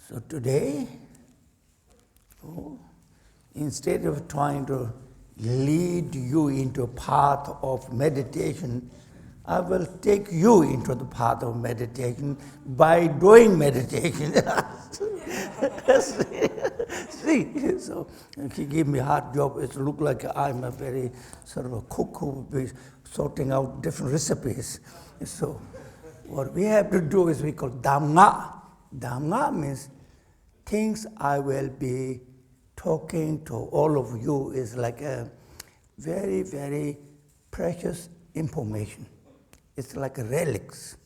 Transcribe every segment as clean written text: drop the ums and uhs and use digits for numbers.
So today, instead of trying to lead you into a path of meditation, I will take you into the path of meditation by doing meditation. See, so he gave me a hard job. It looked like I'm a very sort of a cook who will be sorting out different recipes. So what we have to do is we call Dhamma. Dhamma means things I will be talking to all of you is like a very, very precious information. It's like relics.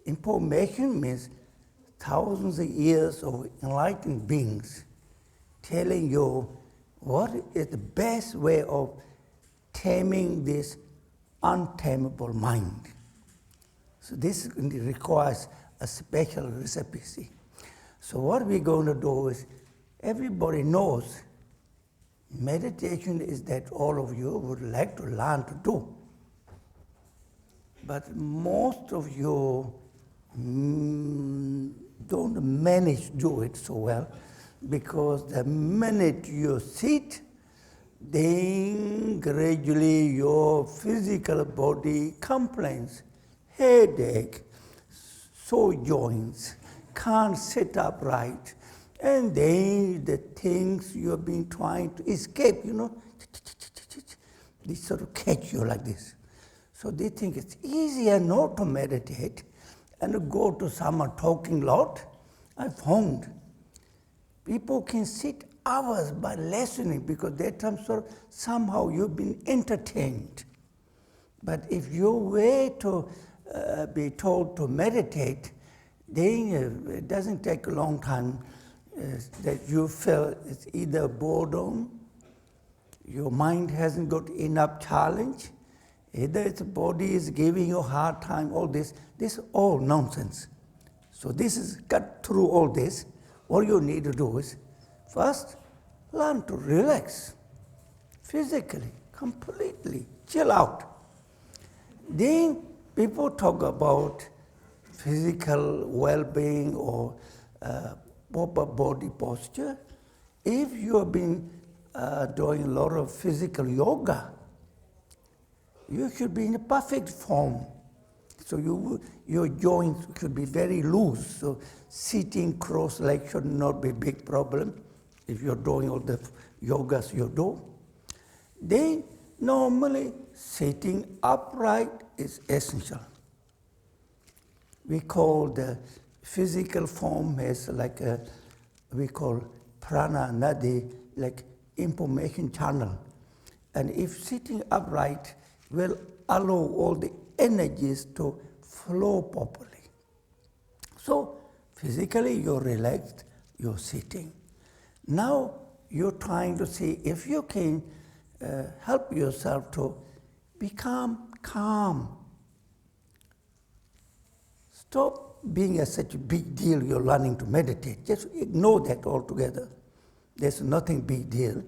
Information means thousands of years of enlightened beings telling you what is the best way of taming this untamable mind. So this requires a special recipe. See. So what we're going to do is, everybody knows meditation is that all of you would like to learn to do. But most of you don't manage to do it so well, because the minute you sit, then gradually your physical body complains, headache, sore joints, can't sit upright, and then the things you have been trying to escape, they sort of catch you like this. So they think it's easier not to meditate and go to someone talking lot. I found people can sit hours by listening because that time somehow you've been entertained. But if you wait to be told to meditate, then it doesn't take a long time that you feel it's either boredom, your mind hasn't got enough challenge, either its body is giving you a hard time, all this is all nonsense. So this is cut through all this. All you need to do is first learn to relax physically, completely, chill out. Then people talk about physical well-being or proper body posture. If you have been doing a lot of physical yoga, you should be in a perfect form. So your joints should be very loose. So sitting cross-legged should not be a big problem if you're doing all the yogas you do. Then normally sitting upright is essential. We call the physical form as like we call prana nadi, like information channel. And if sitting upright will allow all the energies to flow properly. So physically you're relaxed, you're sitting. Now you're trying to see if you can help yourself to become calm. Stop being such a big deal you're learning to meditate. Just ignore that altogether. There's nothing big deal.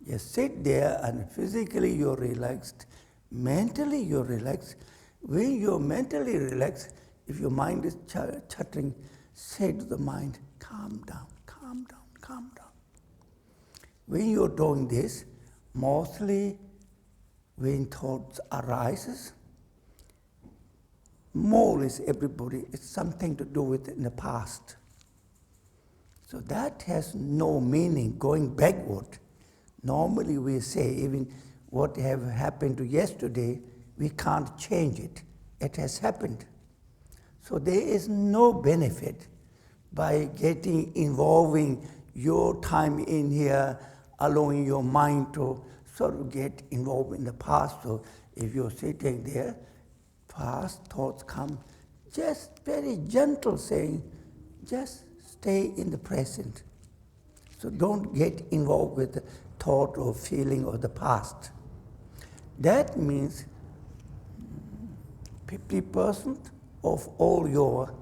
Just sit there and physically you're relaxed. Mentally you're relaxed. When you're mentally relaxed, if your mind is chattering, say to the mind, calm down, calm down, calm down. When you're doing this, mostly when thoughts arises, more is everybody, it's something to do with in the past. So that has no meaning going backward. Normally we say even what have happened to yesterday, we can't change it. It has happened. So there is no benefit by involving your time in here, allowing your mind to sort of get involved in the past. So if you're sitting there, past thoughts come, just very gentle saying, just stay in the present. So don't get involved with the thought or feeling of the past. That means 50% of all your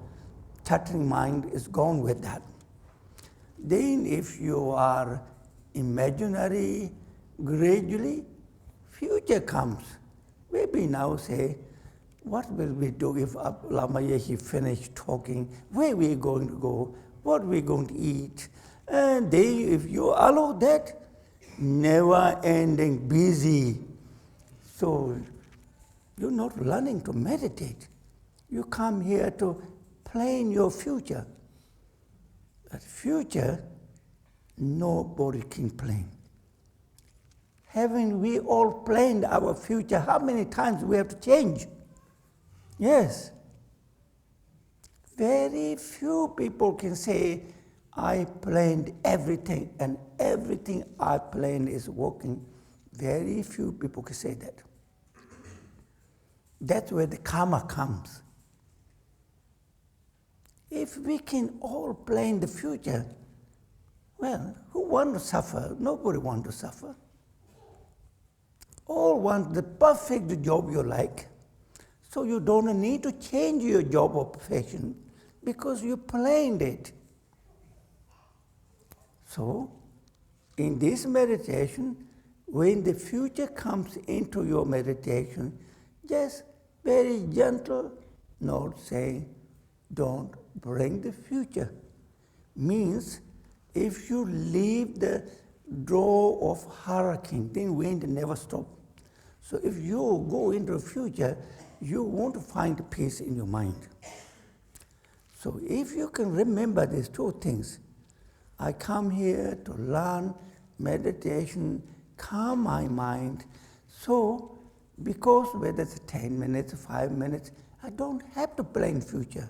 chattering mind is gone with that. Then if you are imaginary, gradually future comes. Maybe now say, what will we do if Lama Yeshe finished talking? Where we going to go? What we going to eat? And then if you allow that, never ending busy. So you're not learning to meditate. You come here to plan your future. But future, nobody can plan. Haven't we all planned our future? How many times we have to change? Yes. Very few people can say, I planned everything and everything I planned is working. Very few people can say that. That's where the karma comes. If we can all plan the future, well, who wants to suffer? Nobody wants to suffer. All want the perfect job you like, so you don't need to change your job or profession because you planned it. So, in this meditation, when the future comes into your meditation, just very gentle, not saying, don't bring the future. Means, if you leave the door of hurricane, then wind never stops. So if you go into the future, you won't find peace in your mind. So if you can remember these two things, I come here to learn meditation, calm my mind. So because whether it's 10 minutes, 5 minutes, I don't have to plan future.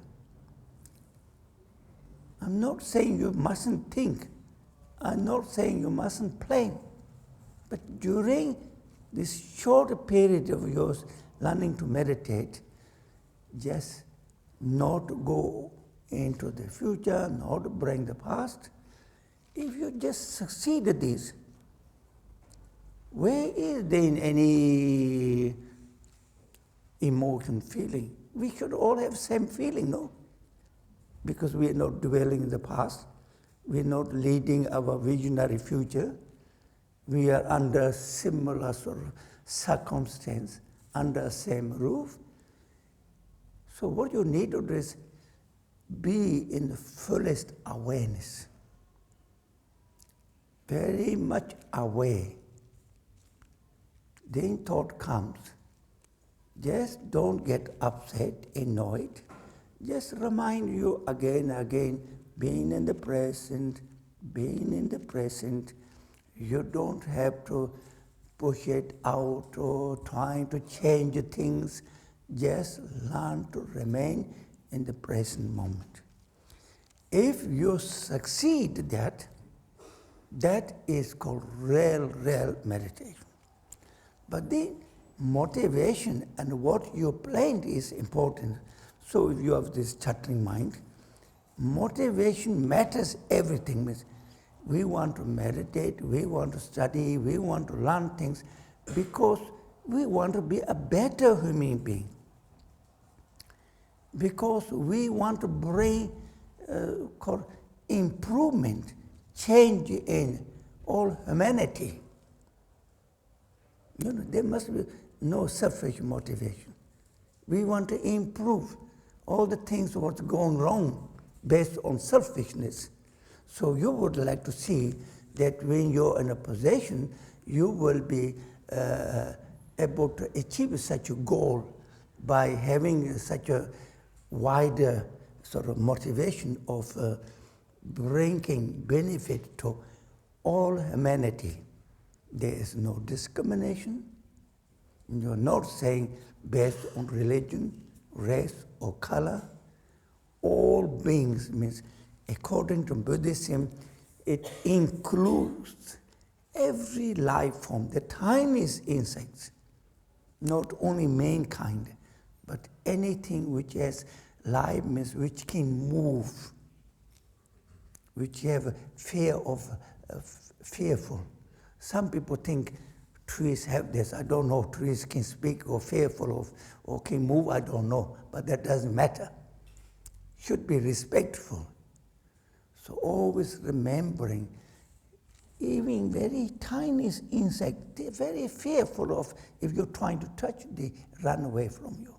I'm not saying you mustn't think. I'm not saying you mustn't plan. But during this short period of yours learning to meditate, just not go into the future, not bring the past. If you just succeed at this, where is there any emotion, feeling? We should all have same feeling, no? Because we are not dwelling in the past. We are not leading our visionary future. We are under similar sort of circumstance, under the same roof. So what you need to do is be in the fullest awareness. Very much aware. Then thought comes. Just don't get upset, annoyed. Just remind you again and again, being in the present, being in the present. You don't have to push it out or trying to change things. Just learn to remain in the present moment. If you succeed that, that is called real meditation. But the motivation and what you planned is important. So if you have this chattering mind, motivation matters everything. Means we want to meditate, we want to study, we want to learn things because we want to be a better human being. Because we want to bring improvement, change in all humanity. You know, there must be no selfish motivation. We want to improve all the things what's going wrong based on selfishness. So you would like to see that when you're in a position, you will be able to achieve such a goal by having such a wider sort of motivation of bringing benefit to all humanity. There is no discrimination. You're not saying based on religion, race, or color. All beings means, according to Buddhism, it includes every life form, the tiniest insects, not only mankind, but anything which has life, means which can move, which have a fear of fearful. Some people think trees have this. I don't know, trees can speak or fearful of or can move, I don't know, but that doesn't matter. Should be respectful. So always remembering, even very tiny insect, they're very fearful of, if you're trying to touch, they run away from you.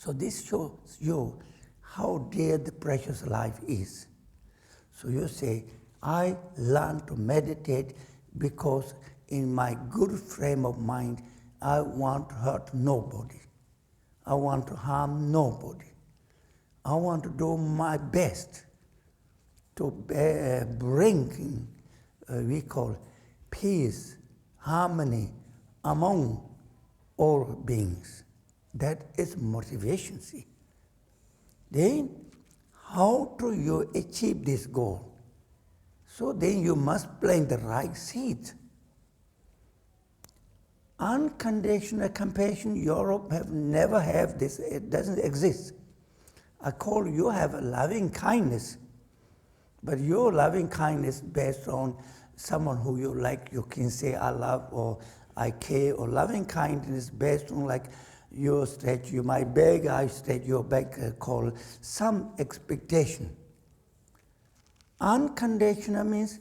So this shows you how dear the precious life is. So you say, I learn to meditate because in my good frame of mind, I want to hurt nobody. I want to harm nobody. I want to do my best to bring, we call peace, harmony among all beings. That is motivation, see. Then, how do you achieve this goal? So then you must plant the right seeds. Unconditional compassion, Europe have never have this, it doesn't exist. I call you have a loving kindness, but your loving kindness based on someone who you like, you can say I love or I care, or loving kindness based on like you stretch you my back, I stretch your back, call some expectation. Unconditional means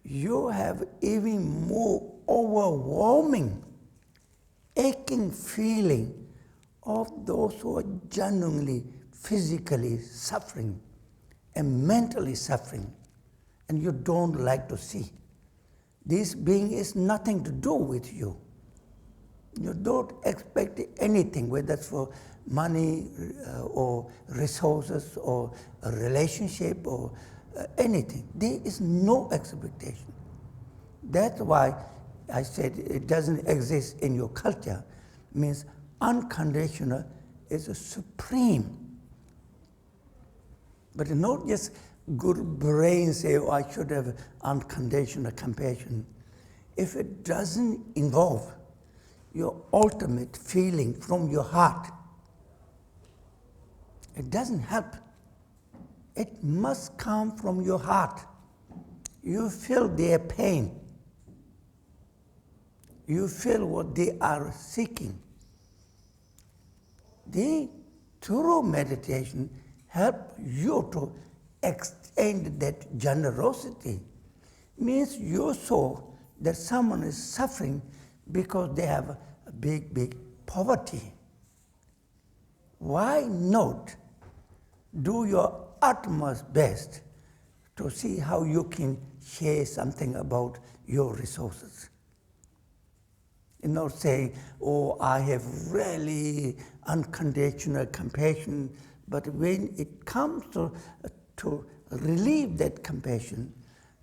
you have even more overwhelming, aching feeling of those who are genuinely, physically suffering and mentally suffering, and you don't like to see. This being is nothing to do with you. You don't expect anything, whether it's for money or resources or a relationship or anything. There is no expectation. That's why I said it doesn't exist in your culture. Means unconditional is a supreme. But not just good brain say, oh, I should have unconditional compassion. If it doesn't involve your ultimate feeling from your heart, it doesn't help. It must come from your heart. You feel their pain. You feel what they are seeking. The thorough meditation help you to extend that generosity. Means you saw that someone is suffering because they have a big poverty. Why not do your utmost best to see how you can share something about your resources? You know, saying, oh, I have really unconditional compassion, but when it comes to relieve that compassion,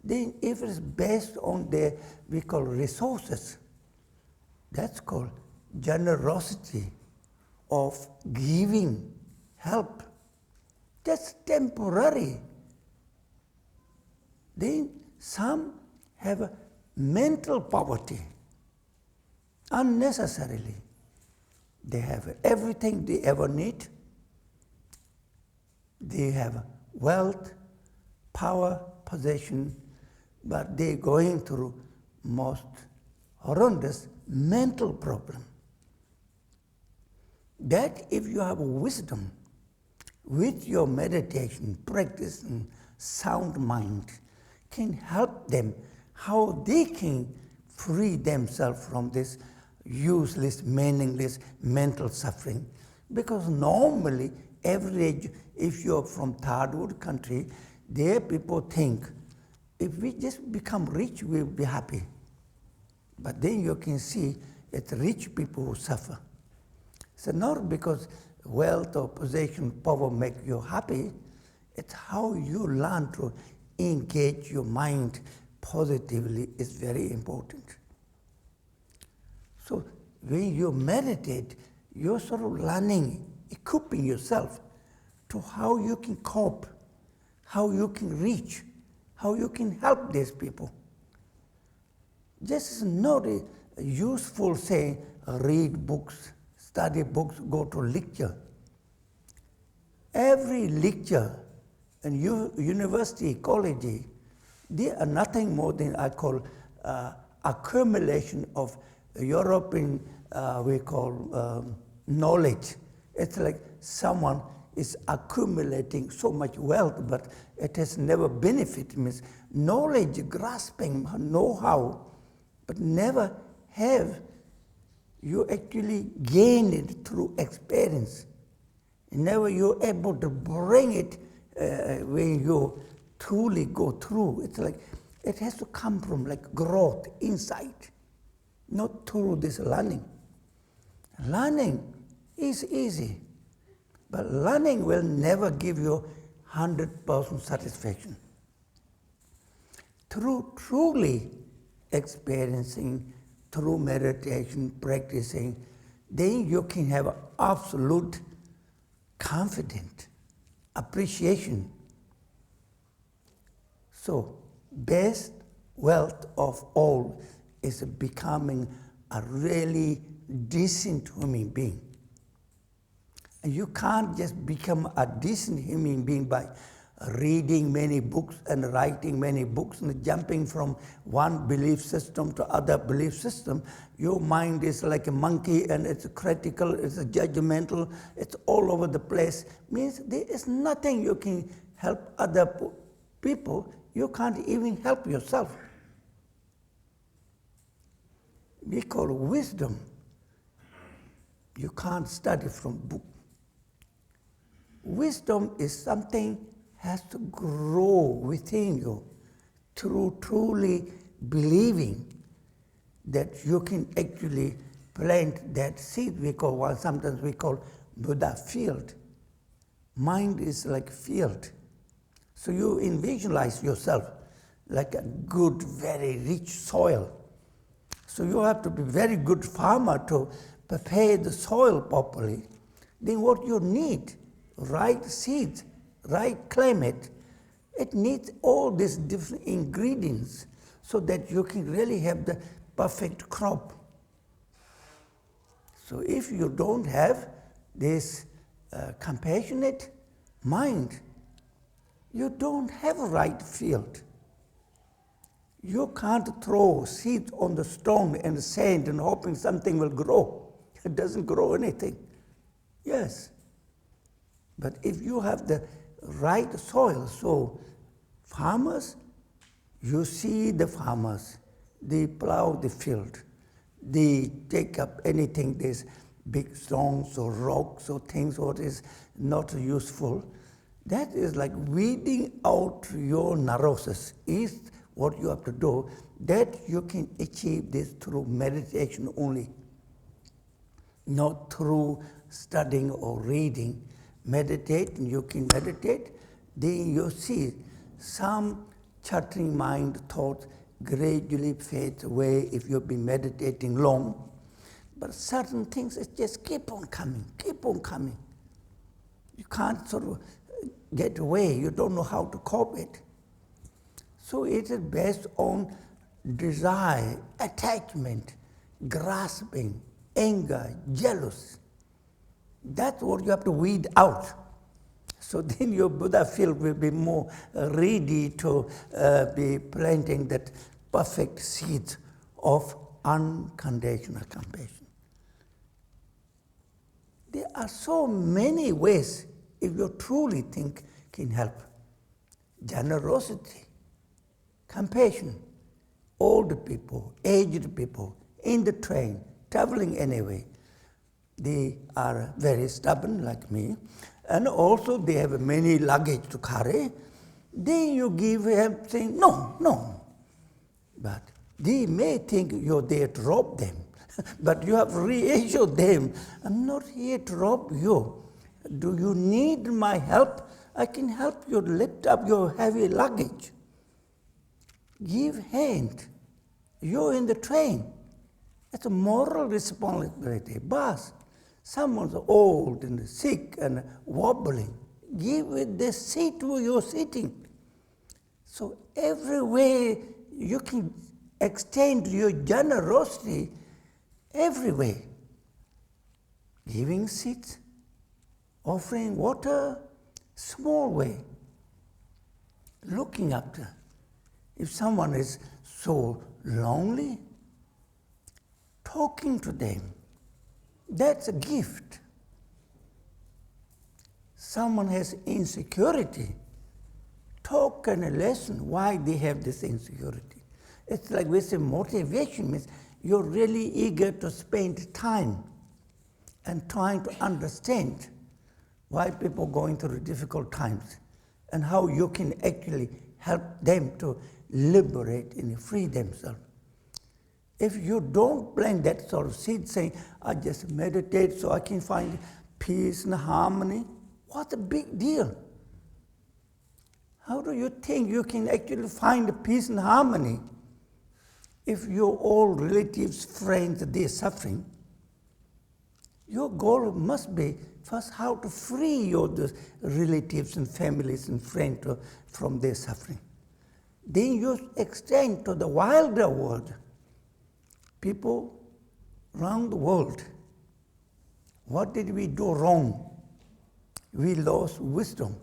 then if it's based on the, we call resources, that's called generosity of giving help. That's temporary. Then some have a mental poverty, unnecessarily. They have everything they ever need. They have wealth, power, possession, but they're going through most horrendous mental problem. That if you have wisdom with your meditation, practice, and sound mind, can help them how they can free themselves from this useless, meaningless mental suffering. Because normally, average, if you're from third world country, there people think, if we just become rich, we'll be happy. But then you can see it's rich people who suffer. So not because wealth or possession, power make you happy, it's how you learn to engage your mind positively is very important. So when you meditate, you're sort of learning, equipping yourself to how you can cope, how you can reach, how you can help these people. Just not a useful saying, read books, study books, go to lecture. Every lecture in university, college, they are nothing more than I call accumulation of European, we call knowledge. It's like someone is accumulating so much wealth, but it has never benefited. Means knowledge, grasping, know-how, but never have you actually gained it through experience. Never you're able to bring it when you truly go through. It's like it has to come from like growth inside, not through this learning. Learning is easy, but learning will never give you 100% satisfaction. Through truly experiencing, through meditation, practicing, then you can have absolute confidence, appreciation. So, best wealth of all is becoming a really decent human being. And you can't just become a decent human being by reading many books and writing many books and jumping from one belief system to other belief system. Your mind is like a monkey and it's critical, it's judgmental, it's all over the place. Means there is nothing you can help other people. You can't even help yourself. We call wisdom. You can't study from book. Wisdom is something has to grow within you through truly believing that you can actually plant that seed we call, well, sometimes we call Buddha field. Mind is like field. So you visualize yourself like a good, very rich soil. So you have to be very good farmer to prepare the soil properly. Then what you need, right seeds, right climate, it needs all these different ingredients so that you can really have the perfect crop. So if you don't have this compassionate mind, you don't have a right field. You can't throw seeds on the stone and sand and hoping something will grow. It doesn't grow anything. Yes. But if you have the right soil, so farmers, you see the farmers, they plow the field. They take up anything, these big stones or rocks or things what is not useful. That is like weeding out your neurosis is what you have to do. That you can achieve this through meditation only, not through studying or reading. Meditate, you can meditate, then you see some chattering mind thoughts gradually fade away if you've been meditating long. But certain things it just keep on coming, keep on coming. You can't sort of get away, you don't know how to cope with it. So it is based on desire, attachment, grasping, anger, jealousy. That's what you have to weed out. So then your Buddha field will be more ready to be planting that perfect seed of unconditional compassion. There are so many ways, if you truly think, can help. Generosity, compassion, old people, aged people, in the train, traveling anyway. They are very stubborn like me, and also they have many luggage to carry. Then you give help saying, no, no. But they may think you're there to rob them, but you have reassured them, I'm not here to rob you. Do you need my help? I can help you lift up your heavy luggage. Give hand. You're in the train. It's a moral responsibility. But someone's old and sick and wobbling. Give it the seat where you're sitting. So every way you can extend your generosity every way. Giving seats, offering water, small way. Looking after. If someone is so lonely, talking to them, that's a gift. Someone has insecurity, talk and listen why they have this insecurity. It's like we say motivation means you're really eager to spend time and trying to understand why people going through difficult times, and how you can actually help them to liberate and free themselves. If you don't plant that sort of seed saying, I just meditate so I can find peace and harmony, what's the big deal? How do you think you can actually find peace and harmony if your old relatives, friends, they're suffering? Your goal must be first how to free your relatives and families and friends from their suffering. Then you extend to the wilder world. People around the world, what did we do wrong? We lost wisdom.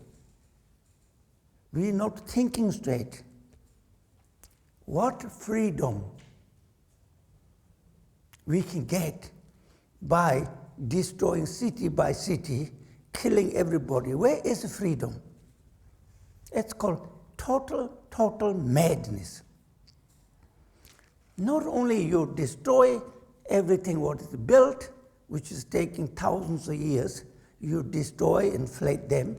We're not thinking straight. What freedom we can get by destroying city by city, killing everybody. Where is the freedom? It's called total madness. Not only you destroy everything what is built, which is taking thousands of years, you destroy and inflate them,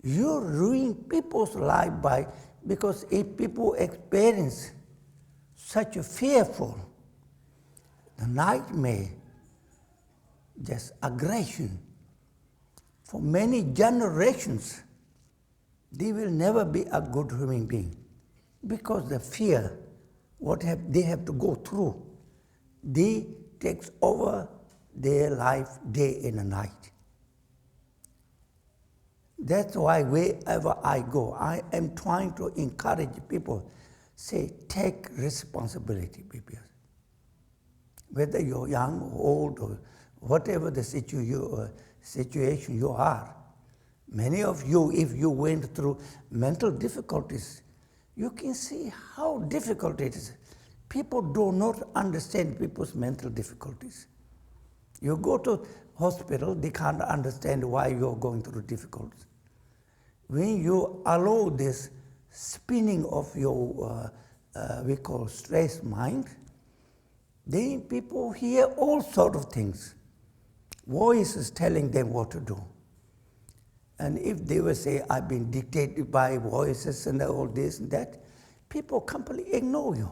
you ruin people's life because if people experience such a fearful, the nightmare, just aggression, for many generations, they will never be a good human being because the fear, they have to go through, they takes over their life day and night. That's why wherever I go, I am trying to encourage people, say, take responsibility, people. Whether you're young or old or whatever the situation you are. Many of you, if you went through mental difficulties, you can see how difficult it is. People do not understand people's mental difficulties. You go to hospital, they can't understand why you're going through difficulties. When you allow this spinning of your, we call stress mind, then people hear all sorts of things. Voices telling them what to do. And if they will say, I've been dictated by voices and all this and that, people completely ignore you.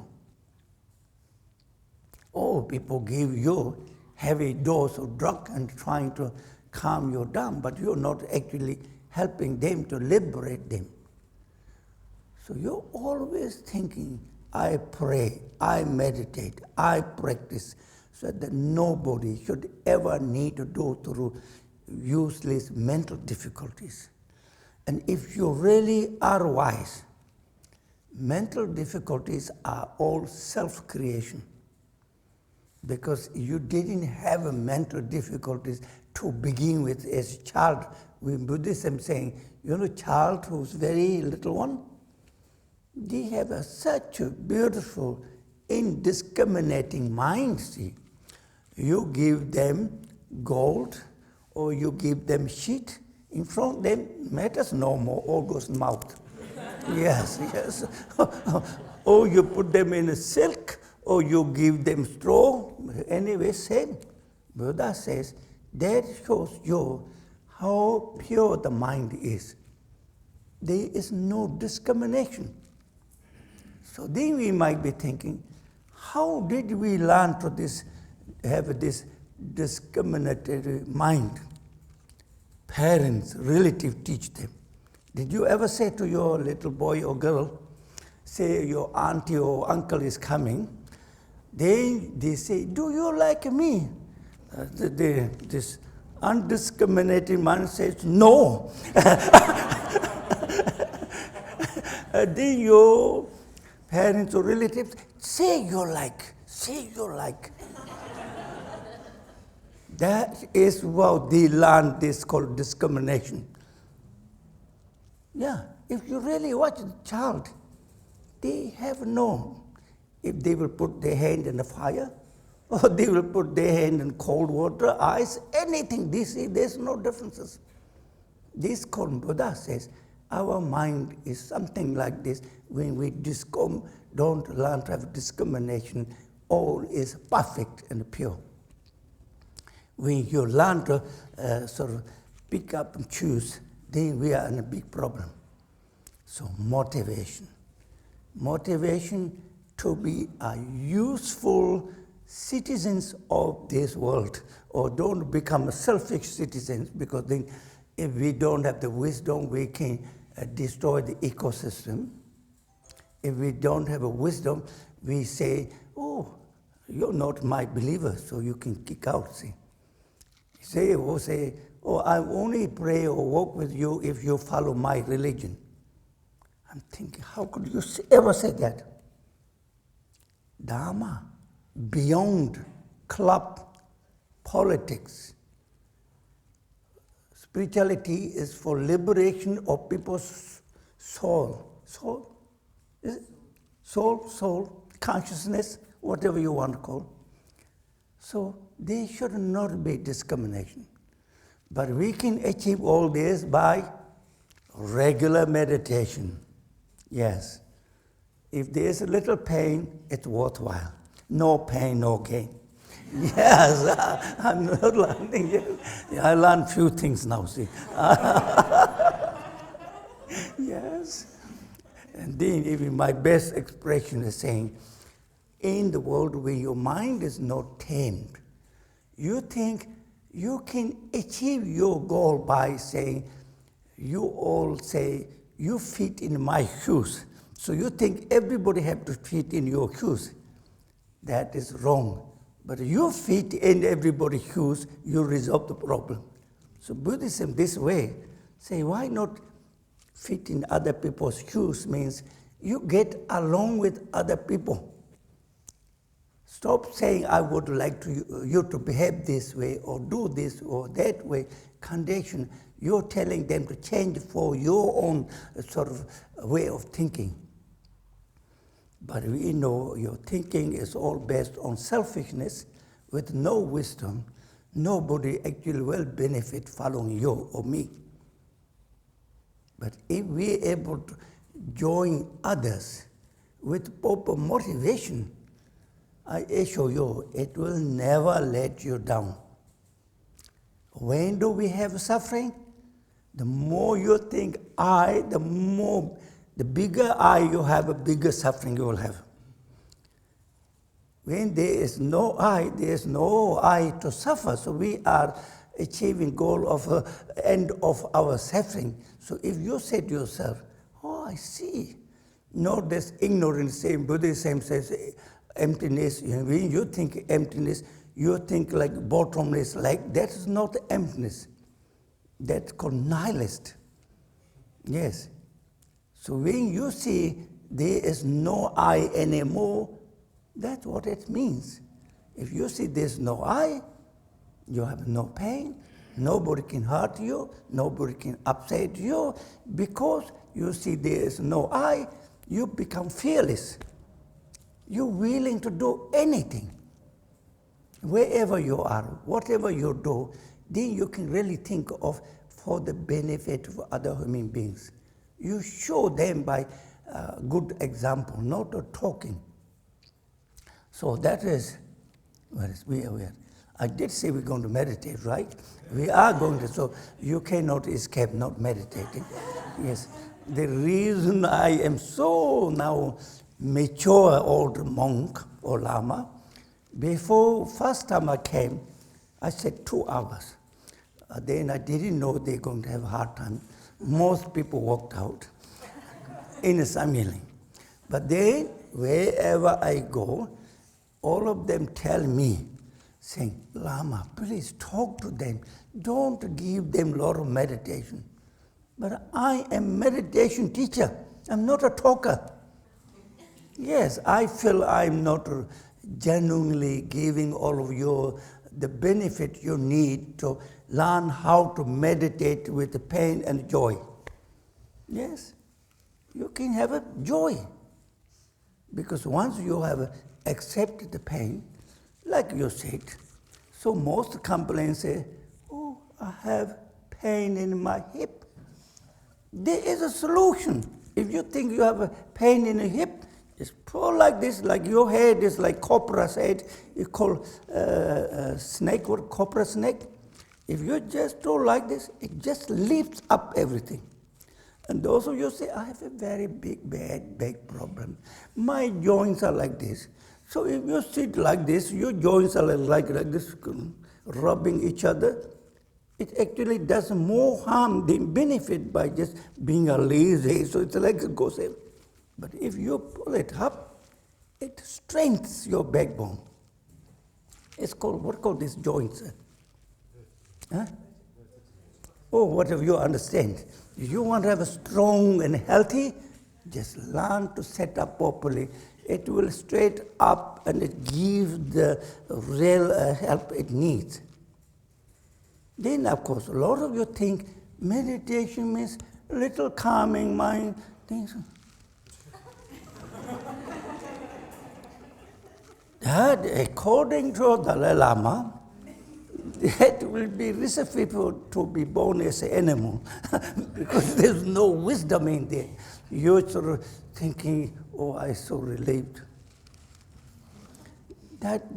Or people give you heavy dose of drug and trying to calm you down, but you're not actually helping them to liberate them. So you're always thinking, I pray, I meditate, I practice, so that nobody should ever need to go through useless mental difficulties. And if you really are wise, mental difficulties are all self-creation. Because you didn't have mental difficulties to begin with as a child. With Buddhism saying, child who's very little one, they have such a beautiful, indiscriminating mind, see. You give them gold or you give them shit, in front of them matters no more, all goes in mouth. Yes. Or you put them in a silk, or you give them straw, anyway, same. Buddha says, that shows you how pure the mind is. There is no discrimination. So then we might be thinking, how did we learn to have this discriminatory mind? Parents, relatives teach them. Did you ever say to your little boy or girl, say your auntie or uncle is coming, they say, do you like me? This undiscriminating mind says, no. Then your parents or relatives say you like. That is what they learn, this called discrimination. Yeah, if you really watch the child, they have known if they will put their hand in the fire, or they will put their hand in cold water, ice, anything. They see there's no differences. This called Buddha says, our mind is something like this. When we don't learn to have discrimination, all is perfect and pure. When you learn to pick up and choose, then we are in a big problem. So motivation. Motivation to be a useful citizens of this world, or don't become selfish citizens, because then if we don't have the wisdom, we can destroy the ecosystem. If we don't have a wisdom, we say, oh, you're not my believer, so you can kick out, see. Say, oh, I only pray or walk with you if you follow my religion. I'm thinking, how could you ever say that? Dharma, beyond club, politics. Spirituality is for liberation of people's soul. Soul? Is it? Soul, consciousness, whatever you want to call. So there should not be discrimination. But we can achieve all this by regular meditation. Yes. If there's a little pain, it's worthwhile. No pain, no gain. Yes, I'm not learning yet. I learned few things now, see. Yes. And then even my best expression is saying, in the world where your mind is not tamed, you think you can achieve your goal by saying, you all say, you fit in my shoes. So you think everybody have to fit in your shoes. That is wrong. But you fit in everybody's shoes, you resolve the problem. So Buddhism this way, say why not fit in other people's shoes means you get along with other people. Stop saying, I would like you to behave this way or do this or that way. Condition, you're telling them to change for your own sort of way of thinking. But we know your thinking is all based on selfishness with no wisdom. Nobody actually will benefit following you or me. But if we're able to join others with proper motivation, I assure you, it will never let you down. When do we have suffering? The more you think I, the bigger I you have, a bigger suffering you will have. When there is no I to suffer. So we are achieving goal of end of our suffering. So if you say to yourself, oh, I see. Not this ignorance, same Buddhism says emptiness. When you think emptiness, you think like bottomless, like that is not emptiness. That's called nihilist. Yes. So when you see there is no I anymore, that's what it means. If you see there's no I, you have no pain, nobody can hurt you, nobody can upset you, because you see there is no I, you become fearless. You're willing to do anything. Wherever you are, whatever you do, then you can really think of for the benefit of other human beings. You show them by good example, not talking. So that is, we are aware. I did say we're going to meditate, right? We are going to, so you cannot escape not meditating. Yes. The reason I am so now mature old monk or Lama, before first time I came, I said 2 hours. Then I didn't know they're going to have a hard time. Most people walked out in a Samyeling. But then, wherever I go, all of them tell me, saying, Lama, please talk to them. Don't give them a lot of meditation. But I am meditation teacher. I'm not a talker. Yes, I feel I'm not genuinely giving all of you the benefit you need to learn how to meditate with the pain and joy. Yes, you can have a joy. Because once you have accepted the pain, like you said, so most complaints say, oh, I have pain in my hip. There is a solution. If you think you have a pain in a hip, just pull like this, like your head is like cobra's head. You call snake, what, cobra snake? If you just do like this, it just lifts up everything. And those of you say, I have a very big back problem. My joints are like this. So if you sit like this, your joints are like this, rubbing each other. It actually does more harm than benefit by just being a lazy. So it's like it goes in. But if you pull it up, it strengthens your backbone. It's called, what called these joints? Huh? Oh, whatever you understand. If you want to have a strong and healthy, just learn to set up properly. It will straight up and it gives the real help it needs. Then, of course, a lot of you think meditation means a little calming mind, things. That, according to Dalai Lama, that will be risky people to be born as an animal because there's no wisdom in there. You're sort of thinking, oh, I'm so relieved.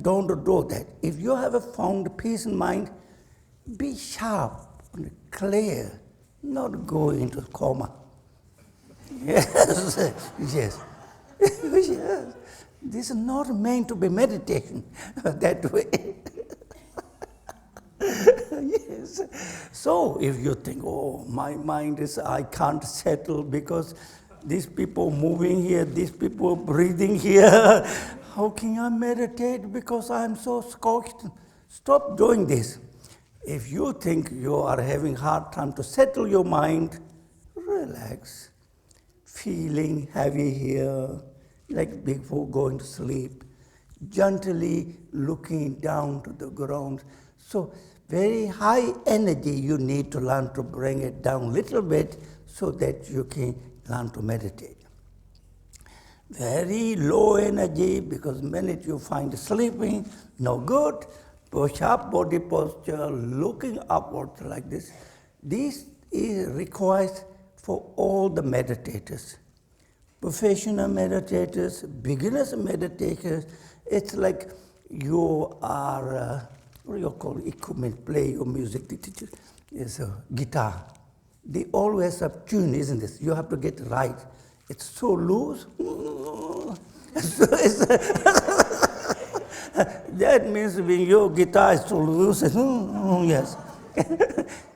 Don't do that. If you have found peace in mind, be sharp and clear, not go into coma. Yes, yes. Yes. This is not meant to be meditation that way. Yes. So if you think, oh, my mind is, I can't settle because these people moving here, these people breathing here, how can I meditate because I'm so scorched? Stop doing this. If you think you are having hard time to settle your mind, relax. Feeling heavy here, like before going to sleep, gently looking down to the ground. So very high energy, you need to learn to bring it down a little bit so that you can learn to meditate. Very low energy, because the minute you find sleeping, no good. Push up body posture, looking upwards like this. This is required for all the meditators. Professional meditators, beginners meditators, it's like you are, what do you call it, equipment, play your music, it's a guitar. They always have tune, isn't it? You have to get it right. It's so loose. So that means when your guitar is so loose, yes.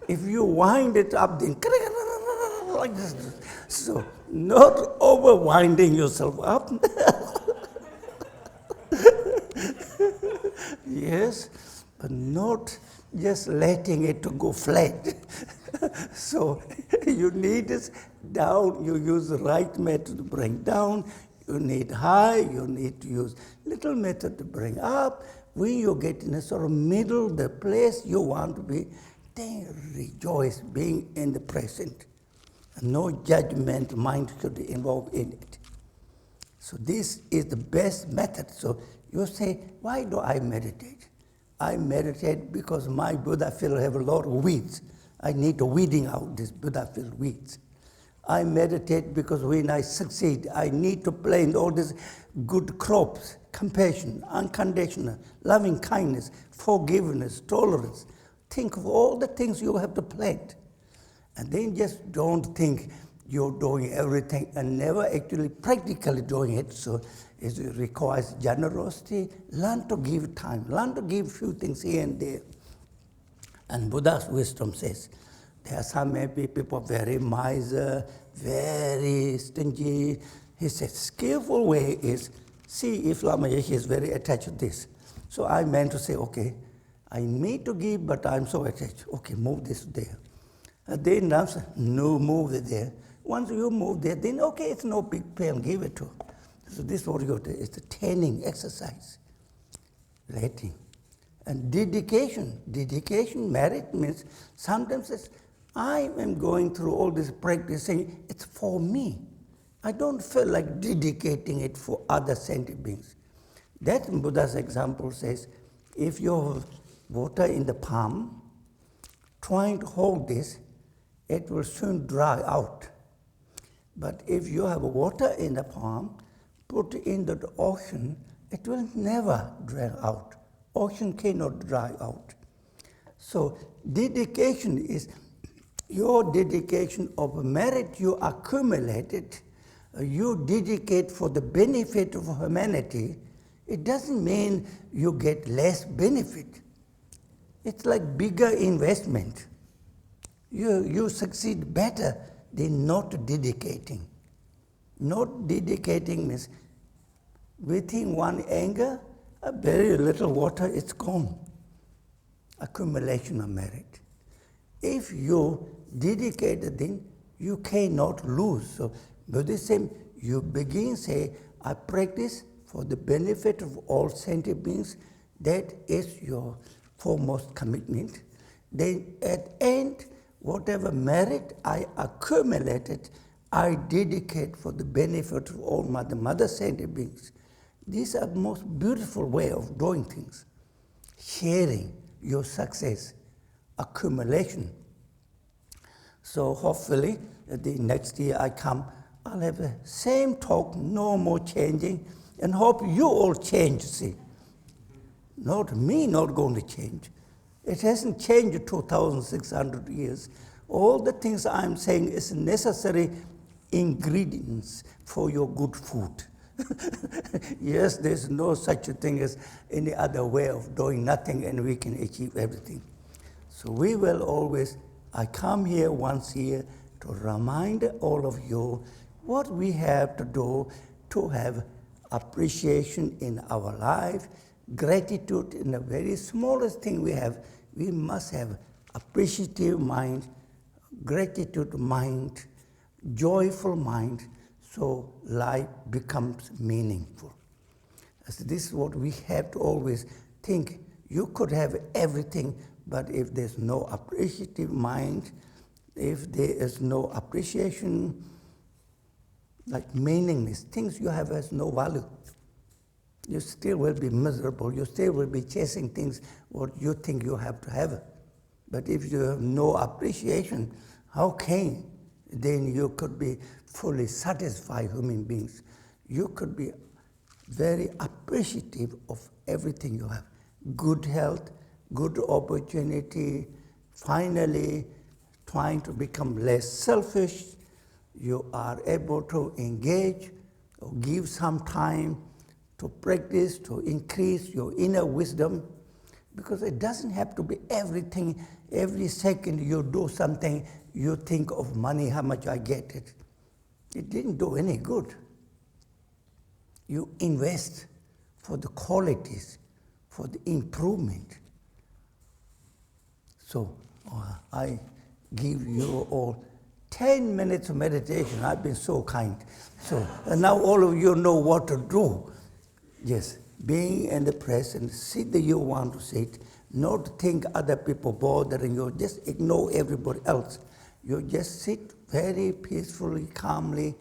If you wind it up, then like this. So not over-winding yourself up. Yes, but not just letting it to go flat. So you need this down, you use the right method to bring down, you need high, you need to use little method to bring up. When you get in a sort of middle, the place you want to be, then rejoice being in the present. No judgment mind should be involved in it. So this is the best method. So you say, why do I meditate? I meditate because my Buddha field have a lot of weeds. I need to weeding out this Buddha field weeds. I meditate because when I succeed, I need to plant all these good crops, compassion, unconditional, loving kindness, forgiveness, tolerance. Think of all the things you have to plant. And then just don't think you're doing everything and never actually practically doing it. So it requires generosity. Learn to give time. Learn to give few things here and there. And Buddha's wisdom says, there are some maybe people very miser, very stingy. He says, skillful way is, see if Lama Yeshe is very attached to this. So I meant to say, okay, I need to give, but I'm so attached. Okay, move this there. Then no, move it there. Once you move there, then okay, it's no big pain, give it to. So this is what you do. It's the training exercise. Letting. And dedication. Dedication, merit means sometimes it's, I am going through all this practicing, it's for me. I don't feel like dedicating it for other sentient beings. That Buddha's example says, if you have water in the palm, trying to hold this, it will soon dry out. But if you have water in the palm, put it into the ocean, it will never dry out. Ocean cannot dry out. So dedication is your dedication of merit you accumulated, you dedicate for the benefit of humanity. It doesn't mean you get less benefit. It's like bigger investment. You succeed better than not dedicating. Not dedicating means within one anger, a very little water, it's gone. Accumulation of merit. If you dedicate the thing, you cannot lose. So Buddhism, you begin say, I practice for the benefit of all sentient beings. That is your foremost commitment. Then at end, whatever merit I accumulated, I dedicate for the benefit of all mother sentient beings. These are the most beautiful way of doing things. Sharing your success, accumulation. So hopefully the next year I come, I'll have the same talk, no more changing, and hope you all change, see. Not me not going to change. It hasn't changed 2,600 years. All the things I'm saying is necessary ingredients for your good food. Yes, there's no such a thing as any other way of doing nothing and we can achieve everything. So we will always, I come here once a year to remind all of you what we have to do to have appreciation in our life, gratitude in the very smallest thing we have. We must have appreciative mind, gratitude mind, joyful mind, so life becomes meaningful. So this is what we have to always think. You could have everything, but if there's no appreciative mind, if there is no appreciation, like meaningless, things you have has no value. You still will be miserable. You still will be chasing things what you think you have to have. But if you have no appreciation, how can then you could be fully satisfied human beings? You could be very appreciative of everything you have. Good health, good opportunity, finally trying to become less selfish. You are able to engage or give some time to practice, to increase your inner wisdom, because it doesn't have to be everything. Every second you do something, you think of money, how much I get it. It didn't do any good. You invest for the qualities, for the improvement. So I give you all 10 minutes of meditation. I've been so kind. So and now all of you know what to do. Yes, being in the present, sit that you want to sit, not think other people bothering you, just ignore everybody else. You just sit very peacefully, calmly,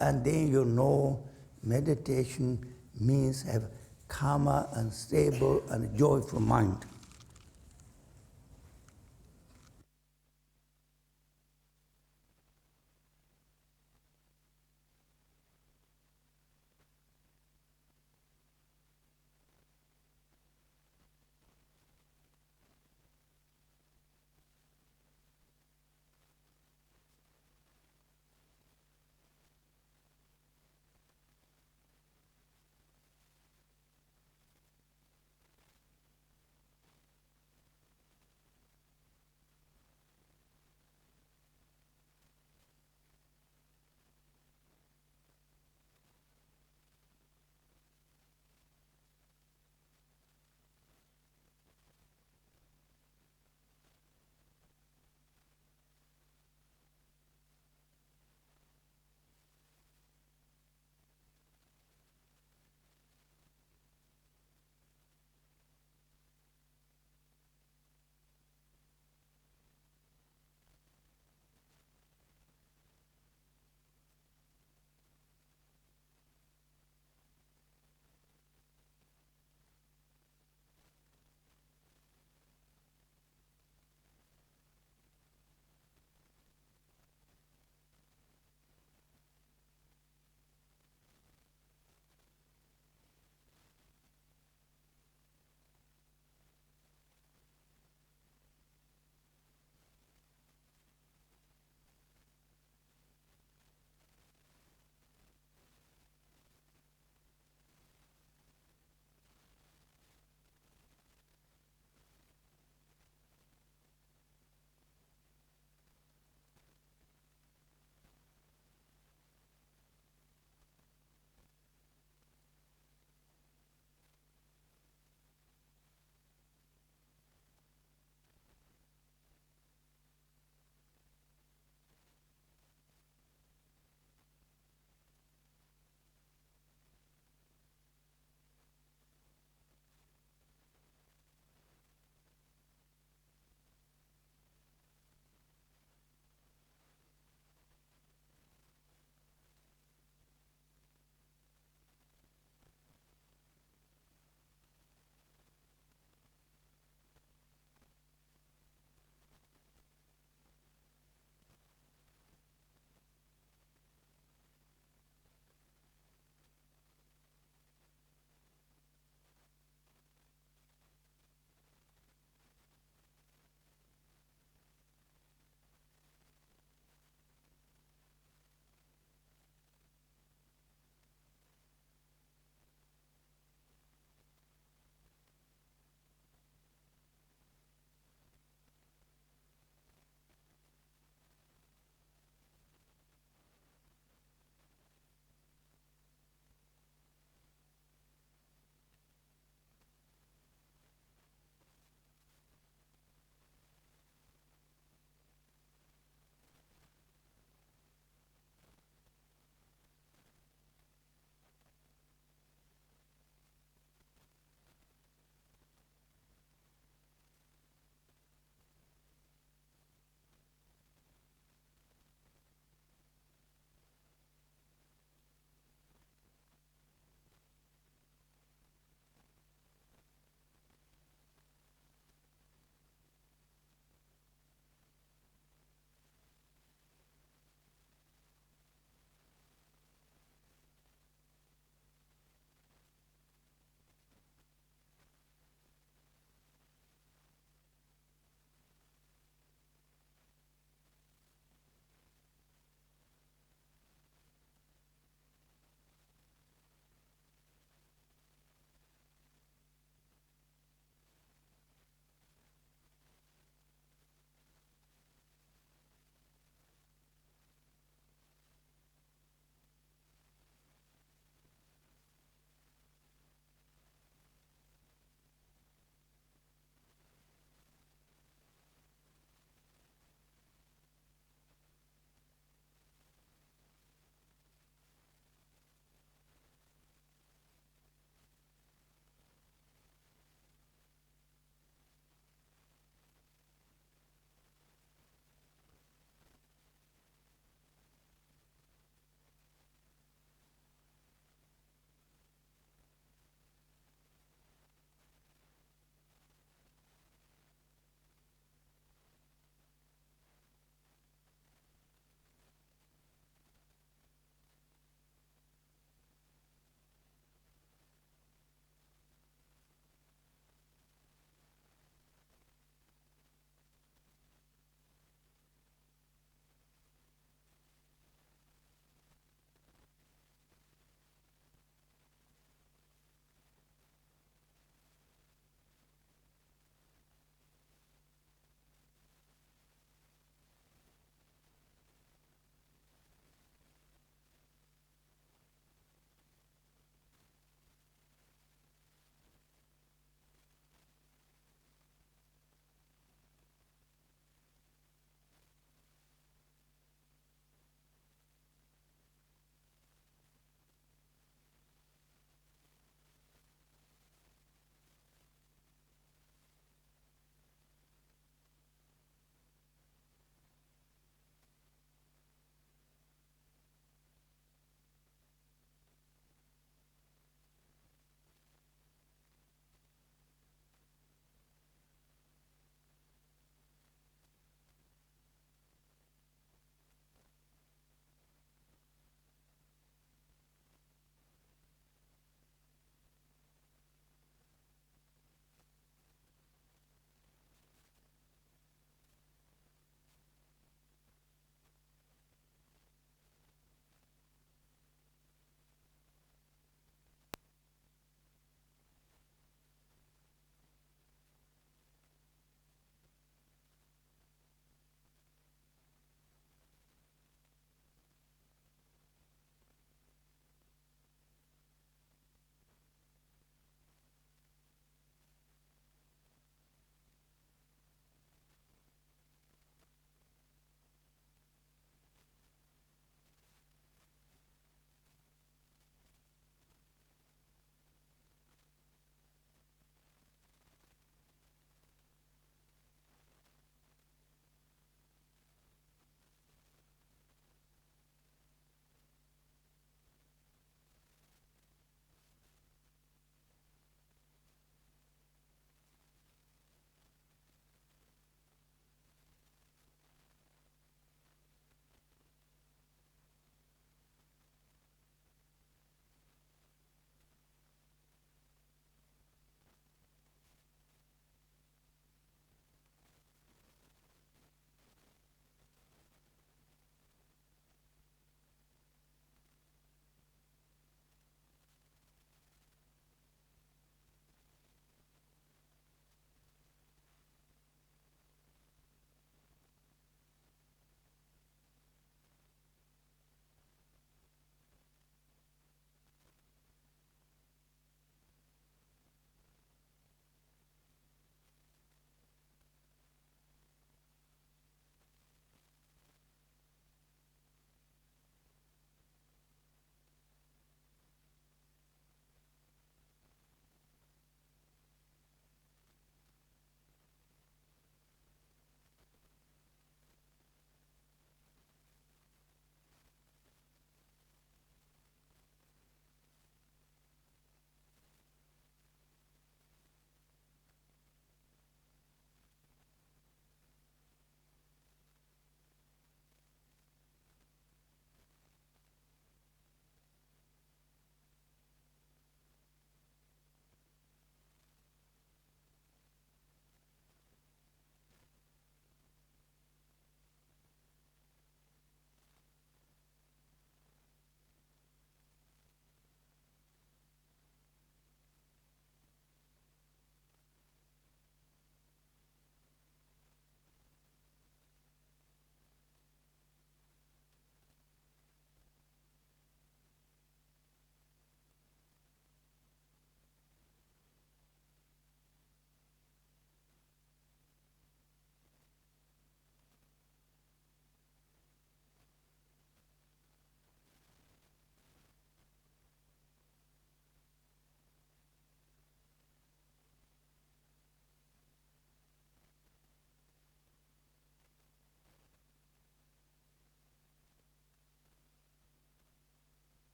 and then you know meditation means have calmer and stable and joyful mind.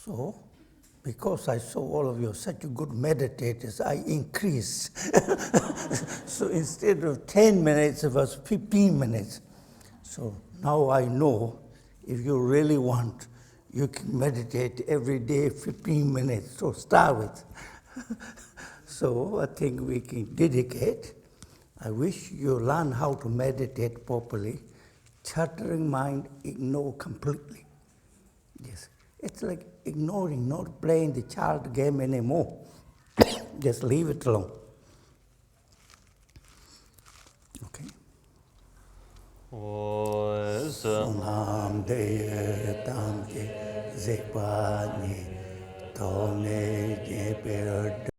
So, because I saw all of you are such good meditators, I increased. So instead of 10 minutes, it was 15 minutes. So now I know if you really want, you can meditate every day 15 minutes. So start with. So I think we can dedicate. I wish you learn how to meditate properly. Chattering mind, ignore completely. Yes. It's like ignoring, not playing the child game anymore. Just leave it alone. Okay. Sonam de tam de zekpa ni to ne je per